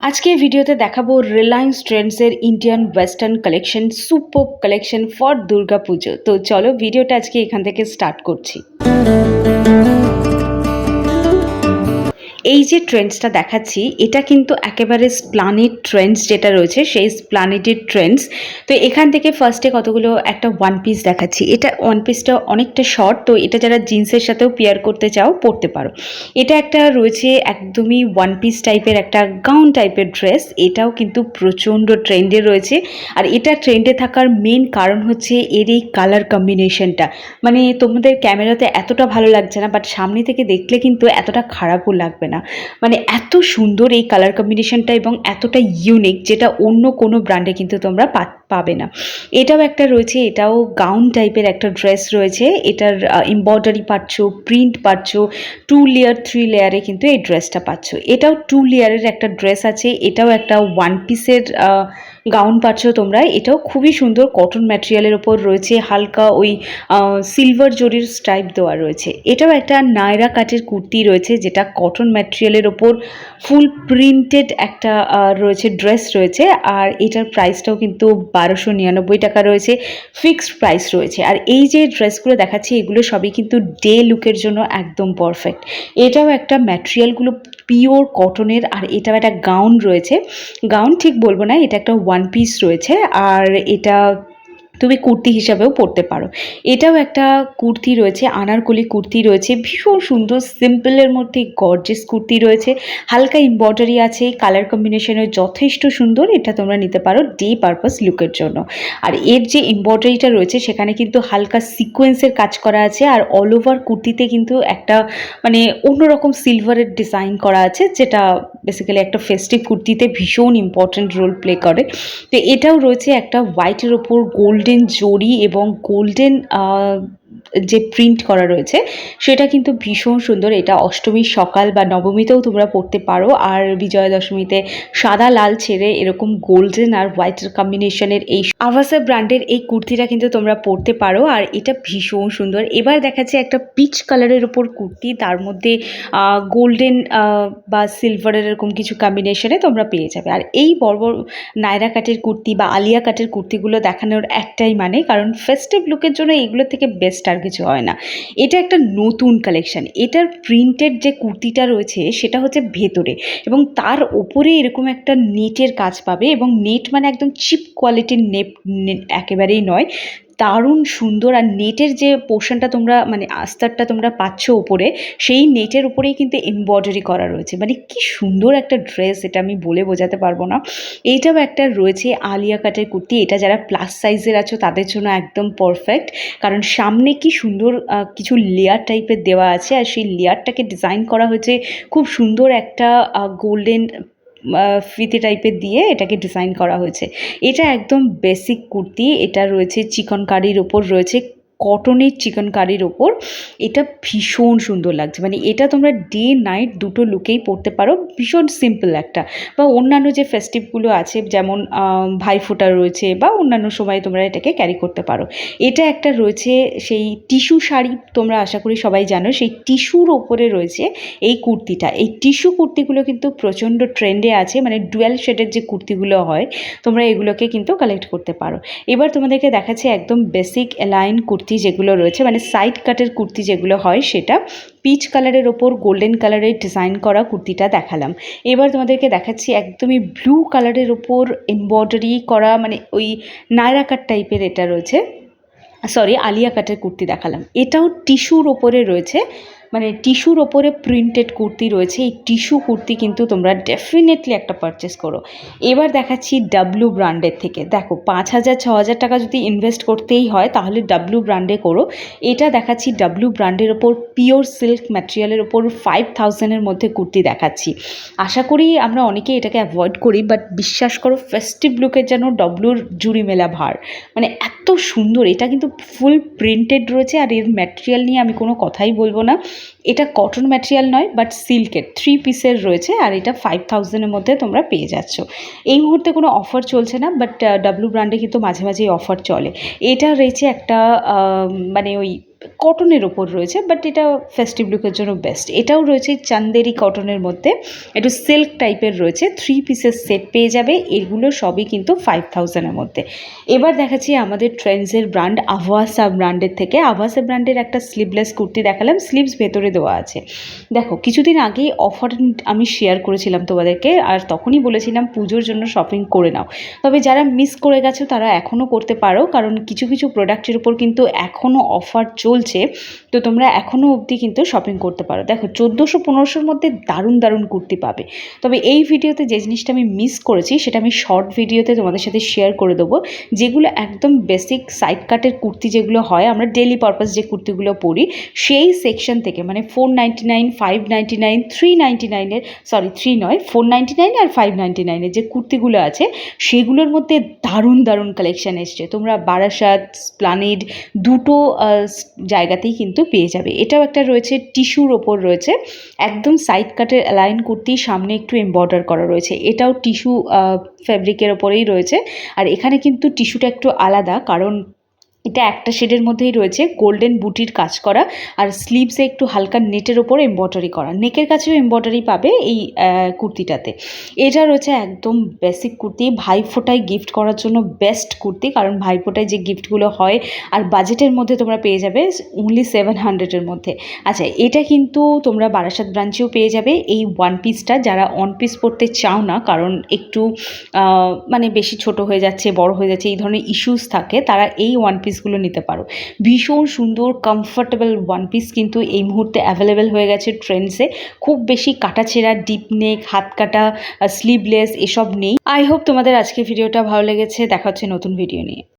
আজকের ভিডিওতে দেখাবো রিলায়েন্স ট্রেন্ডসের Indian western collection superb collection for Durga Puja. তো চলো ভিডিওটা আজকে এখান থেকে স্টার্ট করছি। এই যে ট্রেন্ডসটা দেখাচ্ছি এটা কিন্তু একেবারে স্প্লানেড ট্রেন্ডস যেটা রয়েছে সেই স্প্লানেডের ট্রেন্ডস। তো এখান থেকে ফার্স্টে কতগুলো একটা ওয়ান পিস দেখাচ্ছি। এটা ওয়ান পিসটা অনেকটা শর্ট, তো এটা যারা জিন্সের সাথেও পেয়ার করতে চাও পরতে পারো। এটা একটা রয়েছে একদমই ওয়ান পিস টাইপের একটা গাউন টাইপের ড্রেস, এটাও কিন্তু প্রচণ্ড ট্রেন্ডে রয়েছে। আর এটা ট্রেন্ডে থাকার মেন কারণ হচ্ছে এর এই কালার কম্বিনেশনটা। মানে তোমাদের ক্যামেরাতে এতটা ভালো লাগছে না, বাট সামনে থেকে দেখলে কিন্তু এতটা খারাপও লাগবে না। মানে এত সুন্দর এই কালার কম্বিনেশনটা এবং এতটা ইউনিক, যেটা অন্য কোনো ব্র্যান্ডে কিন্তু তোমরা পাবে না। এটাও একটা রয়েছে, এটাও গাউন টাইপের একটা ড্রেস রয়েছে। এটার এমব্রয়ডারি পাচ্ছ, প্রিন্ট পাচ্ছ, 2 লেয়ার 3 লেয়ারে কিন্তু এই ড্রেসটা পাচ্ছ। এটাও 2 লেয়ারের একটা ড্রেস আছে। এটাও একটা ওয়ান পিসের গাউন পাচ্ছ তোমরা। এটাও খুবই সুন্দর, কটন ম্যাটেরিয়ালের ওপর রয়েছে, হালকা ওই সিলভার জরির স্ট্রাইপ দেওয়া রয়েছে। এটাও একটা নায়রা কাটের কুর্তি রয়েছে, যেটা কটন ম্যাটেরিয়ালের ওপর ফুল প্রিন্টেড একটা রয়েছে ড্রেস রয়েছে। আর এটার প্রাইসটাও কিন্তু 1299 টাকা রয়েছে, ফিক্সড প্রাইস রয়েছে। আর এই যে ড্রেসগুলো দেখাচ্ছি এগুলো সবই কিন্তু ডে লুকের জন্য একদম পারফেক্ট। এটাও একটা ম্যাটেরিয়ালগুলো পিওর কটনের। আর এটাও একটা গাউন রয়েছে, গাউন ঠিক বলবো না, এটা একটা ওয়ান পিস রয়েছে। আর এটা তুমি কুর্তি হিসাবেও পরতে পারো। এটাও একটা কুর্তি রয়েছে, আনারকলি কুর্তি রয়েছে, ভীষণ সুন্দর সিম্পলের মধ্যে গর্জিয়াস কুর্তি রয়েছে, হালকা এমব্রয়ডারি আছে, কালার কম্বিনেশনের যথেষ্ট সুন্দর। এটা তোমরা নিতে পারো ডে পারপাস লুকের জন্য। আর এর যে এমব্রয়ডারিটা রয়েছে সেখানে কিন্তু হালকা সিকোয়েন্সের কাজ করা আছে। আর অল ওভার কুর্তিতে কিন্তু একটা মানে অন্যরকম সিলভারের ডিজাইন করা আছে, যেটা বেসিক্যালি একটা ফেস্টিভ কুর্তিতে ভীষণ ইম্পর্ট্যান্ট রোল প্লে করে। তো এটাও রয়েছে একটা হোয়াইটের ওপর গোল্ডেন জরি এবং গোল্ডেন যে প্রিন্ট করা রয়েছে সেটা কিন্তু ভীষণ সুন্দর। এটা অষ্টমীর সকাল বা নবমীতেও তোমরা পরতে পারো। আর বিজয়া দশমীতে সাদা লাল ছেড়ে এরকম গোল্ডেন আর হোয়াইটের কম্বিনেশনের এই আভাসা ব্র্যান্ডের এই কুর্তিটা কিন্তু তোমরা পরতে পারো। আর এটা ভীষণ সুন্দর। এবার দেখাচ্ছে একটা পিচ কালারের ওপর কুর্তি, তার মধ্যে গোল্ডেন বা সিলভারের এরকম কিছু কম্বিনেশনে তোমরা পেয়ে যাবে। আর এই বড় বড় নায়রা কাটের কুর্তি বা আলিয়া কাটের কুর্তিগুলো দেখানোর একটাই মানে, কারণ ফেস্টিভ লুকের জন্য এগুলো থেকে বেস্ট আর কিছু হয় না। এটা একটা নতুন কালেকশন। এটার প্রিন্টেড যে কুর্তিটা রয়েছে সেটা হচ্ছে ভেতরে, এবং তার ওপরে এরকম একটা নেটের কাজ পাবে, এবং নেট মানে একদম চিপ কোয়ালিটির নেট একেবারেই নয়, দারুণ সুন্দর। আর নেটের যে পোর্শনটা তোমরা মানে আস্তরটা তোমরা পাচ্ছ ওপরে, সেই নেটের উপরেই কিন্তু এমব্রয়ডারি করা রয়েছে। মানে কি সুন্দর একটা ড্রেস, এটা আমি বলে বোঝাতে পারবো না। এইটাও একটা রয়েছে আলিয়া কাটের কুর্তি। এটা যারা প্লাস সাইজের আছো তাদের জন্য একদম পারফেক্ট, কারণ সামনে কি সুন্দর কিছু লেয়ার টাইপের দেওয়া আছে, আর সেই লেয়ারটাকে ডিজাইন করা হয়েছে খুব সুন্দর একটা গোল্ডেন ফিতে টাইপের দিয়ে এটাকে ডিজাইন করা হয়েছে। এটা একদম বেসিক কুর্তি। এটা রয়েছে চিকন কারির ওপর, রয়েছে কটনের চিকন কারির ওপর। এটা ভীষণ সুন্দর লাগছে। মানে এটা তোমরা ডে নাইট দুটো লুকেই পরতে পারো, ভীষণ সিম্পল একটা। বা অন্যান্য যে ফেস্টিভগুলো আছে যেমন ভাইফোঁটা রয়েছে, বা অন্যান্য সময় তোমরা এটাকে ক্যারি করতে পারো। এটা একটা রয়েছে সেই টিস্যু শাড়ি, তোমরা আশা করি সবাই জানো, সেই টিস্যুর ওপরে রয়েছে এই কুর্তিটা। এই টিস্যু কুর্তিগুলো কিন্তু প্রচণ্ড ট্রেন্ডে আছে, মানে ডুয়াল শেডের যে কুর্তিগুলো হয় তোমরা এগুলোকে কিন্তু কালেক্ট করতে পারো। এবার তোমাদেরকে দেখাচ্ছি একদম বেসিক এলাইন কুর্তি যেগুলো রয়েছে, মানে সাইড কাটের কুর্তি যেগুলো হয়, সেটা পিচ কালারের ওপর গোল্ডেন কালারের ডিজাইন করা কুর্তিটা দেখালাম। এবার তোমাদেরকে দেখাচ্ছি একদমই ব্লু কালারের ওপর এমব্রয়ডারি করা, মানে ওই নায়রা কাট টাইপের এটা রয়েছে, সরি আলিয়া কাটের কুর্তি দেখালাম। এটাও টিস্যুর ওপরে রয়েছে, মানে টিস্যুর ওপরে প্রিন্টেড কুর্তি রয়েছে। এই টিস্যু কুর্তি কিন্তু তোমরা ডেফিনেটলি একটা পারচেস করো। এবার দেখাচ্ছি ডাব্লু ব্র্যান্ডের থেকে। দেখো 5000 6000 টাকা যদি ইনভেস্ট করতেই হয় তাহলে ডাব্লু ব্র্যান্ডে করো। এটা দেখাচ্ছি ডাব্লু ব্র্যান্ডের ওপর পিওর সিল্ক ম্যাটেরিয়ালের ওপর 5000-এর মধ্যে কুর্তি দেখাচ্ছি। আশা করি আমরা অনেকেই এটাকে অ্যাভয়েড করি, বাট বিশ্বাস করো ফেস্টিভ লুকের যেন ডাব্লুর জুড়ি মেলা ভার। মানে এত সুন্দর, এটা কিন্তু ফুল প্রিন্টেড রয়েছে। আর এর ম্যাটেরিয়াল নিয়ে আমি কোনো কথাই বলবো না, এটা কটন ম্যাটেরিয়াল নয় বাট সিল্কের 3 পিসের রয়েছে। আর এটা 5000-এর মধ্যে তোমরা পেয়ে যাচ্ছ। এই মুহূর্তে কোনো অফার চলছে না, বাট ডাব্লু ব্র্যান্ডে কিন্তু মাঝে মাঝে অফার চলে। এটা রয়েছে একটা মানে ওই কটনের ওপর রয়েছে, বাট এটা ফেস্টিভ লুকের জন্য বেস্ট। এটাও রয়েছে চান্দেরি কটনের মধ্যে, একটু সিল্ক টাইপের রয়েছে, 3 পিসের সেট পেয়ে যাবে। এগুলো সবই কিন্তু 5000-এর মধ্যে। এবার দেখাচ্ছি আমাদের ট্রেন্ডসের ব্র্যান্ড আভাসা ব্র্যান্ডের থেকে। আভাসা ব্র্যান্ডের একটা স্লিভলেস কুর্তি দেখালাম, স্লিভস ভেতরে দেওয়া আছে। দেখো কিছুদিন আগেই অফার আমি শেয়ার করেছিলাম তোমাদেরকে, আর তখনই বলেছিলাম পুজোর জন্য শপিং করে নাও। তবে যারা মিস করে গেছো তারা এখনও করতে পারো, কারণ কিছু কিছু প্রোডাক্টের উপর কিন্তু এখনও অফার চলছে, তো তোমরা এখনও অবধি কিন্তু শপিং করতে পারো। দেখো 1400-1500-র মধ্যে দারুণ দারুণ কুর্তি পাবে। তবে এই ভিডিওতে যে জিনিসটা আমি মিস করেছি সেটা আমি শর্ট ভিডিওতে তোমাদের সাথে শেয়ার করে দেবো, যেগুলো একদম বেসিক সাইড কাটের কুর্তি যেগুলো হয়, আমরা ডেলি পারপাস যে কুর্তিগুলো পরি সেই সেকশন থেকে, মানে 499, 599, 399-এর, সরি 3 নয়, 499 আর 599-এর যে কুর্তিগুলো আছে সেগুলোর মধ্যে দারুণ দারুণ কালেকশান এসছে। তোমরা বারাসাত, স্প্লানেড দুটো জায়গাতেই কিন্তু পেয়ে যাবে। এটাও একটা রয়েছে টিস্যুর ওপর রয়েছে, একদম সাইড কাটের অ্যালাইন কুর্তি, সামনে একটু এমবর্ডার করা রয়েছে। এটাও টিস্যু ফ্যাব্রিকের ওপরেই রয়েছে, আর এখানে কিন্তু টিস্যুটা একটু আলাদা, কারণ এটা একটা শেডের মধ্যেই রয়েছে, গোল্ডেন বুটির কাজ করা, আর স্লিভসে একটু হালকা নেটের ওপর এমব্রয়ডারি করা, নেকের কাছেও এমব্রয়ডারি পাবে এই কুর্তিটাতে। এটা রয়েছে একদম বেসিক কুর্তি, ভাইফোঁটায় গিফট করার জন্য বেস্ট কুর্তি, কারণ ভাইফোঁটায় যে গিফটগুলো হয়, আর বাজেটের মধ্যে তোমরা পেয়ে যাবে অনলি 700-এর মধ্যে। আচ্ছা, এটা কিন্তু তোমরা বারাসাত ব্রাঞ্চেও পেয়ে যাবে এই ওয়ান পিসটা, যারা ওয়ান পিস পরতে চাও না, কারণ একটু মানে বেশি ছোট হয়ে যাচ্ছে, বড় হয়ে যাচ্ছে, এই ধরনের ইস্যুস থাকে, তারা এই ওয়ান পিসগুলো নিতে পারো। ভীষণ সুন্দর কমফর্টেবল ওয়ান পিস কিন্তু এই মুহূর্তে অ্যাভেলেবেল হয়ে গেছে ট্রেন্ডসে। খুব বেশি কাটাছেঁড়া, ডিপ নেক, হাত কাটা, স্লিভলেস এসব নেই। আই হোপ তোমাদের আজকের ভিডিওটা ভালো লেগেছে। দেখা হচ্ছে নতুন ভিডিও নিয়ে।